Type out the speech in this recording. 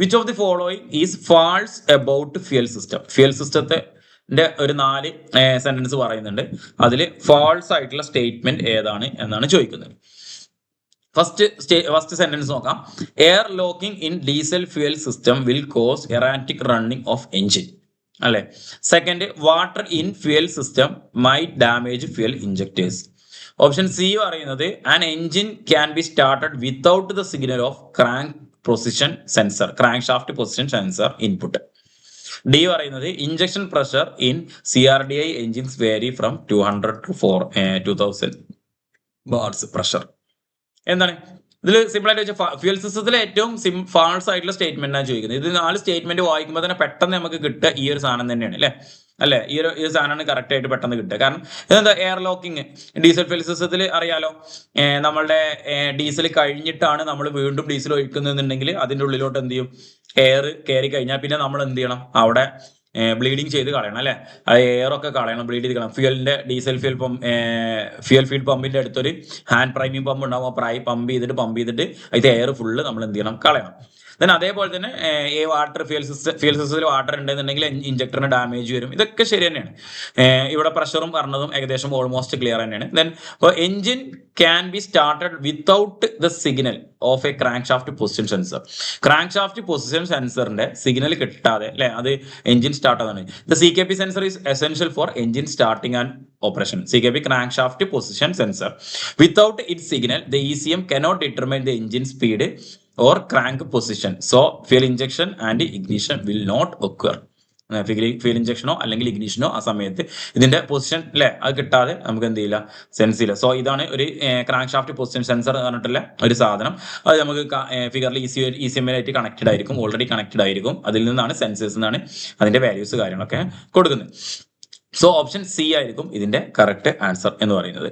Which of the following is false about fuel system. Fuel സിസ്റ്റത്തിന്റെ ഒരു 4 sentence പറയുന്നുണ്ട്. അതിൽ ഫാൾസ് ആയിട്ടുള്ള സ്റ്റേറ്റ്മെന്റ് ഏതാണ് എന്നാണ് ചോദിക്കുന്നത്. ഫസ്റ്റ് സെന്റൻസ് നോക്കാം. Air locking in diesel fuel system will cause erratic running of engine, അല്ലെ. Second, water in fuel system might damage fuel injectors. Option C പറയുന്നത് an engine can be started without the signal of crankshaft position sensor input. D പറയുന്നത് injection pressure in CRDI engines vary from 200 to 2000 bars pressure. എന്താണ് ഇതിൽ simple ആയിട്ട് വെച്ചാൽ fuel സിസ്റ്റത്തിലെ ഏറ്റവും false ആയിട്ടുള്ള statement ആണ് ചോദിക്കുന്നത്. ഇത് 4 സ്റ്റേറ്റ്മെന്റ് വായിക്കുമ്പോൾ തന്നെ പെട്ടെന്ന് നമുക്ക് കിട്ടുക ഈ ഒരു സാധനം തന്നെയാണ്, അല്ലേ. ഈ ഒരു സാധനമാണ് കറക്റ്റ് ആയിട്ട് പെട്ടെന്ന് കിട്ടുക. കാരണം ഇതെന്താ, എയർ ലോക്കിങ് ഡീസൽ ഫ്യൂൽ സിസ്റ്റത്തിൽ അറിയാലോ. നമ്മളുടെ ഡീസൽ കഴിഞ്ഞിട്ടാണ് നമ്മൾ വീണ്ടും ഡീസൽ ഒഴിക്കുന്നുണ്ടെങ്കിൽ അതിൻ്റെ ഉള്ളിലോട്ട് എന്ത് ചെയ്യും, എയർ കയറി കഴിഞ്ഞാൽ പിന്നെ നമ്മൾ എന്ത് ചെയ്യണം, അവിടെ ബ്ലീഡിങ് ചെയ്ത് കളയണം, അല്ലെ. അത് എയറൊക്കെ കളയണം, ബ്ലീഡ് ചെയ്ത് കളയണം. ഡീസൽ ഫ്യൂൽ ഫീൽഡ് പമ്പിന്റെ അടുത്തൊരു ഹാൻഡ് പ്രൈമിംഗ് പമ്പ് ഉണ്ടാവും. പമ്പ് ചെയ്തിട്ട് അതിന്റെ എയർ ഫുള്ള് നമ്മൾ എന്ത് ചെയ്യണം, കളയണം. ദെൻ അതേപോലെ തന്നെ ഈ വാട്ടർ ഫ്യൂൽ സിസ്റ്റത്തിൽ വാട്ടർ ഉണ്ടെന്നുണ്ടെങ്കിൽ ഇഞ്ചക്ടറിന് ഡാമേജ് വരും. ഇതൊക്കെ ശരി തന്നെയാണ്. ഇവിടെ പ്രഷറും പറഞ്ഞതും ഏകദേശം ഓൾമോസ്റ്റ് ക്ലിയർ തന്നെയാണ്. Then engine can be started without the signal of A crank shaft position sensor. Crank shaft position സെൻസറിന്റെ സിഗ്നൽ കിട്ടാതെ, അല്ലെ, അത് എഞ്ചിൻ സ്റ്റാർട്ട് ആവുന്നതാണ്. The CKP sensor is essential for engine starting and operation. CKP crank shaft position sensor. Without its signal, the ECM cannot determine the engine speed or crank position. So, fuel injection and ignition will not occur. Fuel ഇഞ്ചക്ഷനോ അല്ലെങ്കിൽ ഇഗ്നിഷനോ ആ സമയത്ത് ഇതിന്റെ position, അല്ലെ, അത് കിട്ടാതെ നമുക്ക് എന്ത് ചെയ്യില്ല, സെൻസ് ചെയ്യില്ല. സോ ഇതാണ് ഒരു ക്രാങ്ക് ഷാഫ്റ്റ് പൊസിഷൻ സെൻസർ എന്ന് പറഞ്ഞിട്ടുള്ള ഒരു സാധനം. അത് നമുക്ക് ഫിഗറിൽ ECM ആയിട്ട് കണക്റ്റഡ് ആയിരിക്കും, ഓൾറെഡി കണക്റ്റഡ് ആയിരിക്കും. അതിൽ നിന്നാണ് സെൻസേഴ്സ് എന്നാണ് അതിന്റെ വാല്യൂസ് കാര്യങ്ങളൊക്കെ കൊടുക്കുന്നത്. സോ ഓപ്ഷൻ സി ആയിരിക്കും ഇതിന്റെ കറക്റ്റ് ആൻസർ എന്ന് പറയുന്നത്.